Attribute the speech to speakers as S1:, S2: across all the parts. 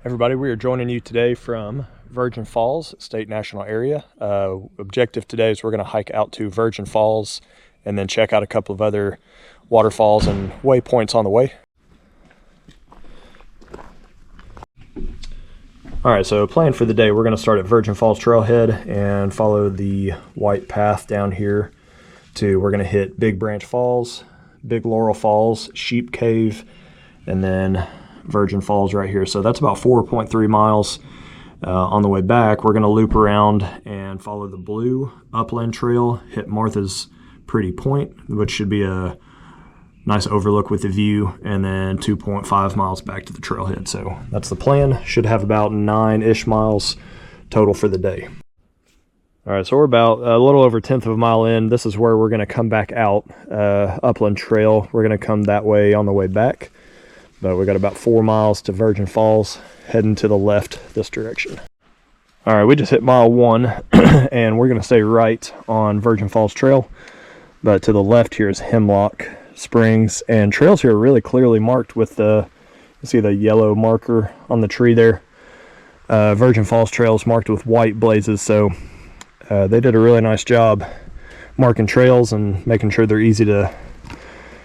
S1: Everybody, we are joining you today from Virgin Falls State National Area. Objective today is we're going to hike out to Virgin Falls and then check out a couple of other waterfalls and waypoints on the way. All right, so plan for the day, we're going to start at Virgin Falls Trailhead and follow the white path down here we're going to hit Big Branch Falls, Big Laurel Falls, Sheep Cave, and then Virgin Falls right here. So that's about 4.3 miles. On the way back, we're going to loop around and follow the blue upland trail, hit Martha's Pretty Point, which should be a nice overlook with the view, and then 2.5 miles back to the trailhead. So that's the plan. Should have about 9-ish miles total for the day. All right, so we're about a little over 1/10 of a mile in. This is where we're going to come back out, upland trail. We're going to come that way on the way back. But we got about 4 miles to Virgin Falls, heading to the left this direction. All right, we just hit mile 1, and we're going to stay right on Virgin Falls Trail. But to the left here is Hemlock Springs, and trails here are really clearly marked with you see the yellow marker on the tree there. Virgin Falls Trail is marked with white blazes, so they did a really nice job marking trails and making sure they're easy to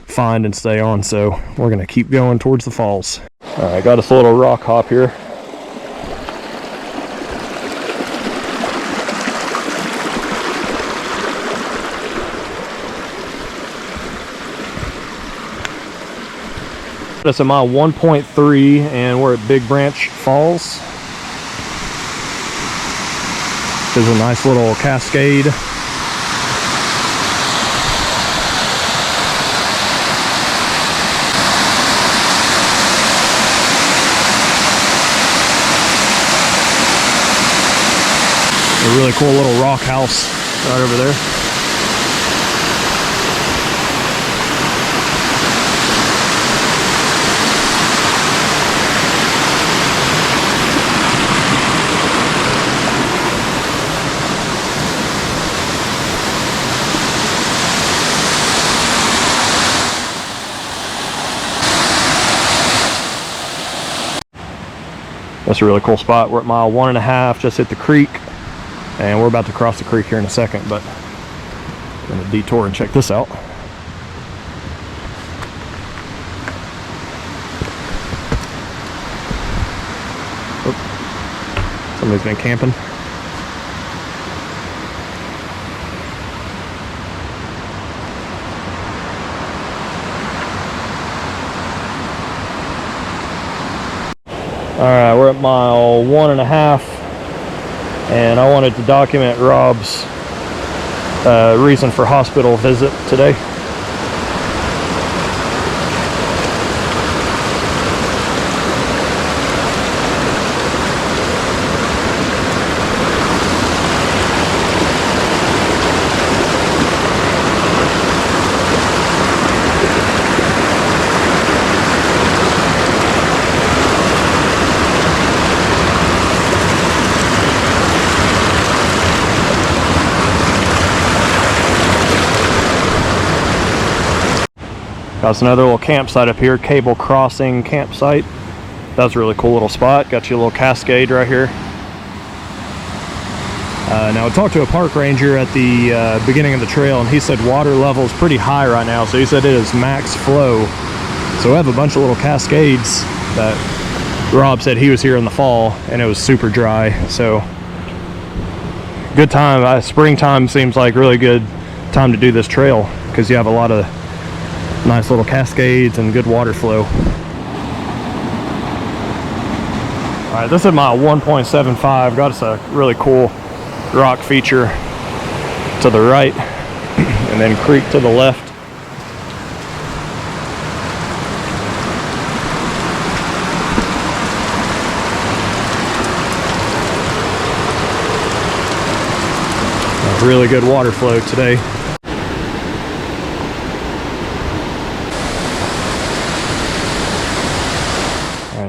S1: find and stay on. So we're going to keep going towards the falls. All right, got us a little rock hop here. That's a mile 1.3 and we're at Big Branch Falls. There's a nice little cascade. A really cool little rock house right over there. That's a really cool spot. We're at mile 1.5, just hit the creek. And we're about to cross the creek here in a second, but I'm going to detour and check this out. Oh, somebody's been camping. All right, we're at mile 1.5. And I wanted to document Rob's reason for hospital visit today. Got us another little campsite up here, Cable Crossing campsite. That's a really cool little spot. Got you a little cascade right here. Now I talked to a park ranger at the beginning of the trail, and he said water level is pretty high right now. So he said it is max flow. So we have a bunch of little cascades that Rob said he was here in the fall, and it was super dry. So good time. Springtime seems like really good time to do this trail because you have a lot of nice little cascades and good water flow. All right, this is mile 1.75. Got us a really cool rock feature to the right and then creek to the left. A really good water flow today.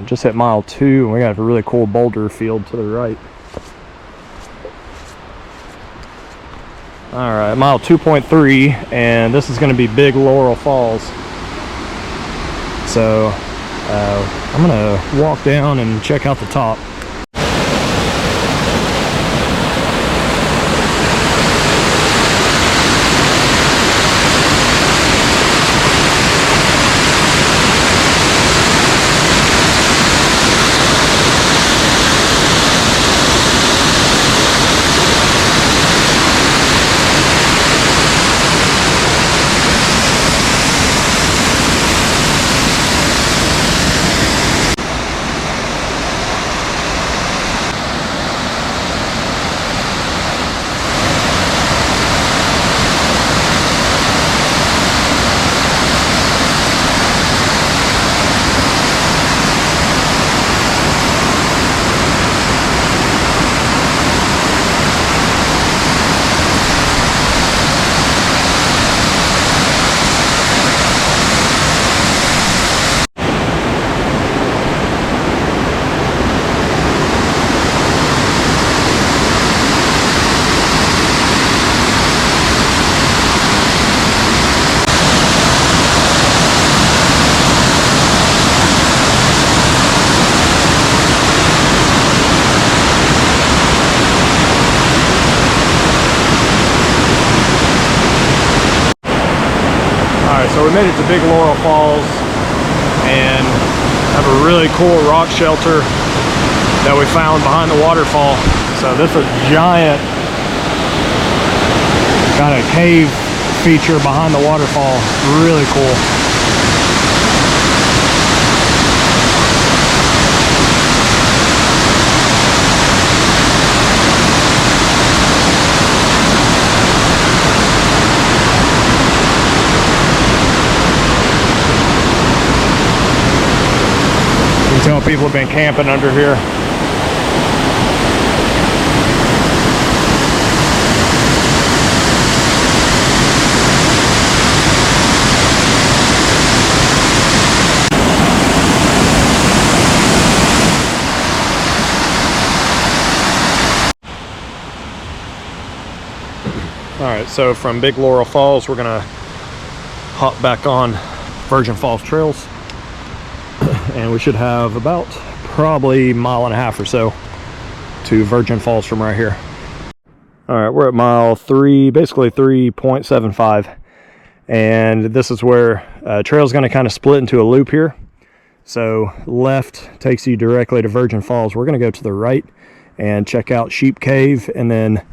S1: Just hit mile 2, and we got a really cool boulder field to the right. All right, mile 2.3, and this is going to be Big Laurel Falls. So I'm gonna walk down and check out the top. So we made it to Big Laurel Falls and have a really cool rock shelter that we found behind the waterfall. So this is a giant kind of cave feature behind the waterfall. Really cool. Tell people have been camping under here. All right, so from Big Laurel Falls, we're gonna hop back on Virgin Falls trails. And we should have about probably 1.5 miles or so to Virgin Falls from right here. All right, we're at mile 3, basically 3.75, and this is where trail's going to kind of split into a loop here. So left takes you directly to Virgin Falls. We're going to go to the right and check out Sheep Cave, and then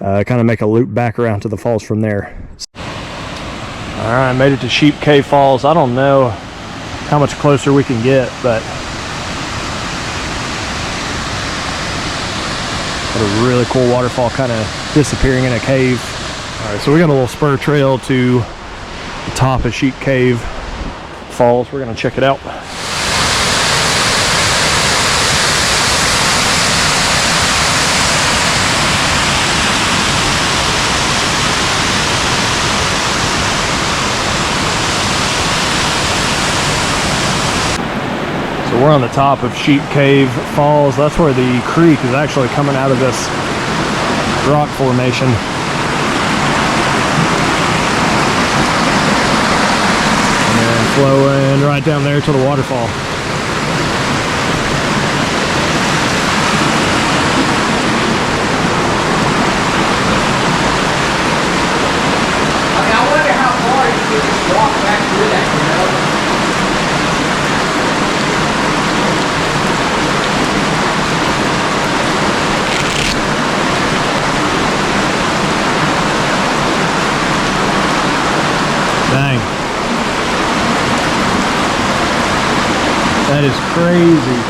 S1: kind of make a loop back around to the falls from there. All right, made it to Sheep Cave Falls. I don't know how much closer we can get, but what a really cool waterfall kind of disappearing in a cave. All right, so we got a little spur trail to the top of Sheep Cave Falls. We're gonna check it out. So we're on the top of Sheep Cave Falls. That's where the creek is actually coming out of this rock formation. And then flowing right down there to the waterfall.
S2: I wonder how far you can just walk back through that, you know?
S1: Dang. That is crazy.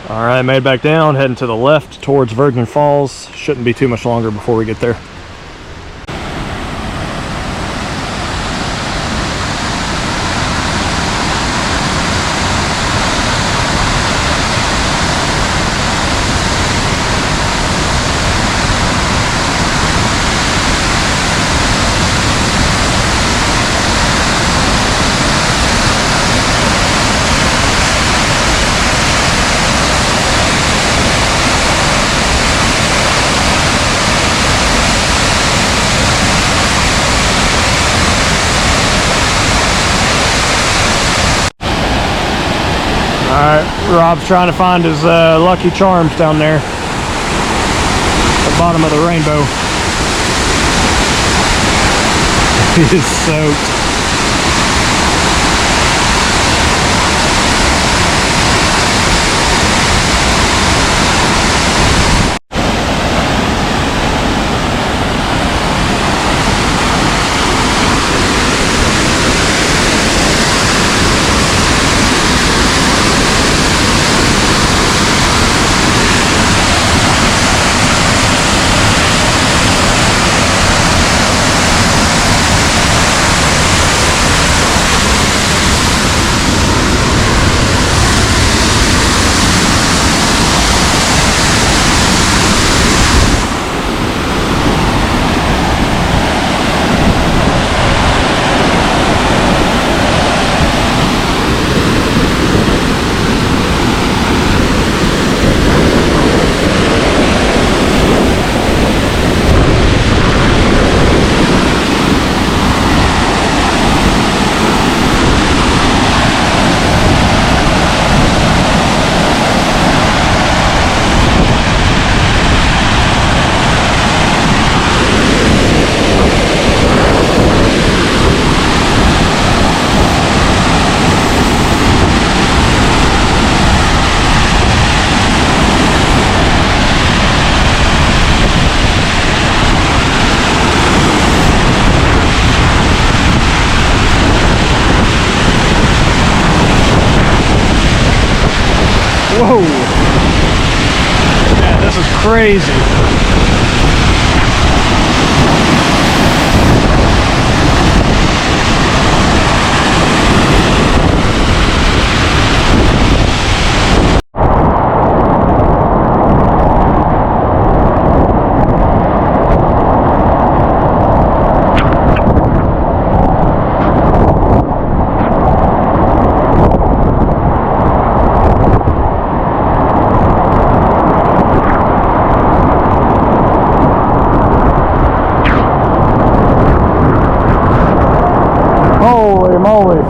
S1: All right, made back down, heading to the left towards Virgin Falls. Shouldn't be too much longer before we get there. Alright, Rob's trying to find his lucky charms down there at the bottom of the rainbow. He is soaked. Whoa! Man, this is crazy. Holy moly.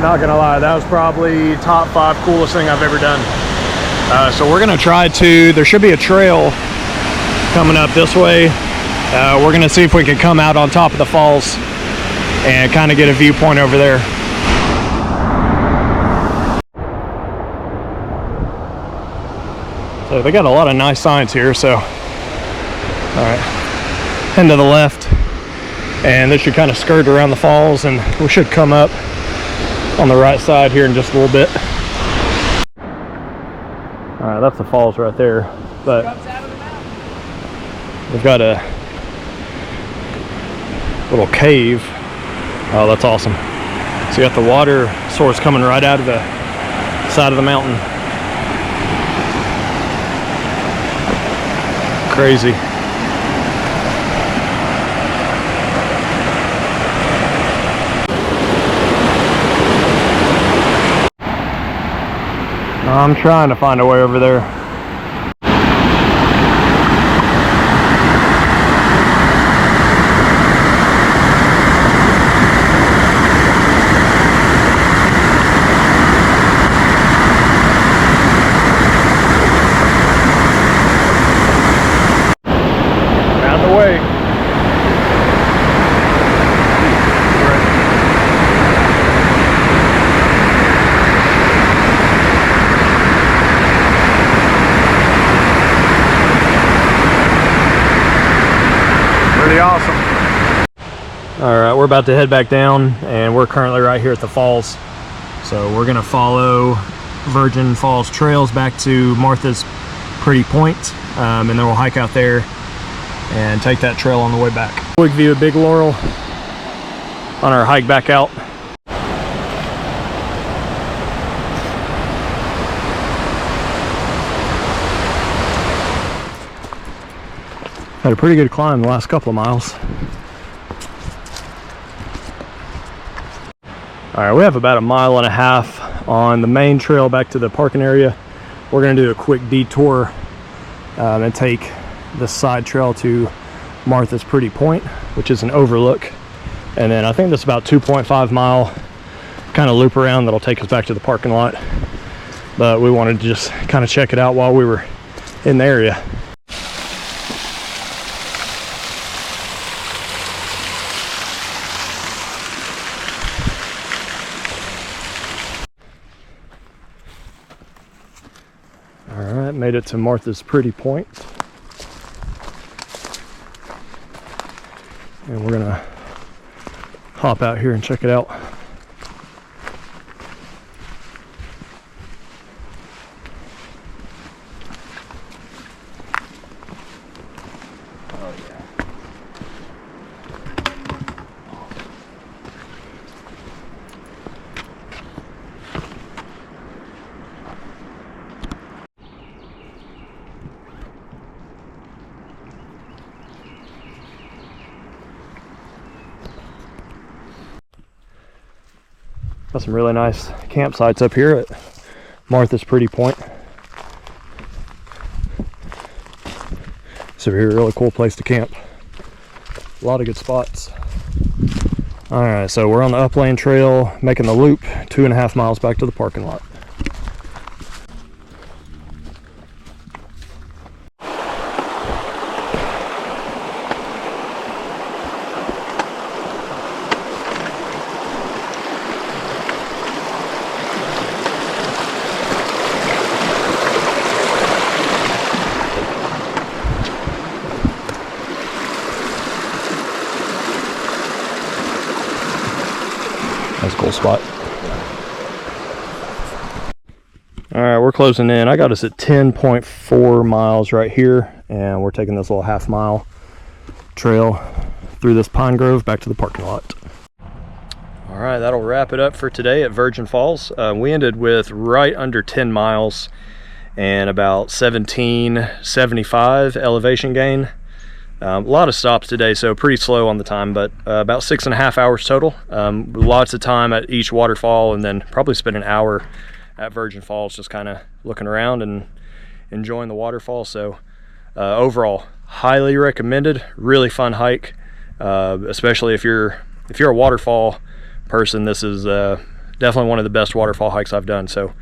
S1: Not gonna lie, that was probably top 5 coolest thing I've ever done. So we're gonna try to, there should be a trail coming up this way. We're gonna see if we can come out on top of the falls and kind of get a viewpoint over there. So they got a lot of nice signs here, so. All right, head to the left, and this should kind of skirt around the falls, and we should come up on the right side here in just a little bit. All right, that's the falls right there, but we've got a little cave. Oh, that's awesome. So you got the water source coming right out of the side of the mountain. Crazy. I'm trying to find a way over there.
S3: pretty awesome.
S1: All right, we're about to head back down, and we're currently right here at the falls. So we're gonna follow Virgin Falls trails back to Martha's Pretty Point, and then we'll hike out there and take that trail on the way back. Quick view of Big Laurel on our hike back out. Had a pretty good climb the last couple of miles. All right, we have about 1.5 miles on the main trail back to the parking area. We're gonna do a quick detour and take the side trail to Martha's Pretty Point, which is an overlook. And then I think that's about 2.5 mile kind of loop around that'll take us back to the parking lot. But we wanted to just kind of check it out while we were in the area. Alright, made it to Martha's Pretty Point. And we're gonna hop out here and check it out. Got some really nice campsites up here at Martha's Pretty Point. So here, a really cool place to camp. A lot of good spots. All right, so we're on the up lane trail, making the loop 2.5 miles back to the parking lot. That's a cool spot. All right, we're closing in. I got us at 10.4 miles right here, and we're taking this little 1/2 mile trail through this pine grove back to the parking lot. All right, that'll wrap it up for today at Virgin Falls. We ended with right under 10 miles and about 1775 elevation gain. A lot of stops today, so pretty slow on the time, but about 6.5 hours total. Lots of time at each waterfall, and then probably spent an hour at Virgin Falls just kind of looking around and enjoying the waterfall. So overall, highly recommended. Really fun hike, especially if you're a waterfall person. This is definitely one of the best waterfall hikes I've done. So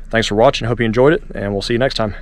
S1: thanks for watching. Hope you enjoyed it, and we'll see you next time.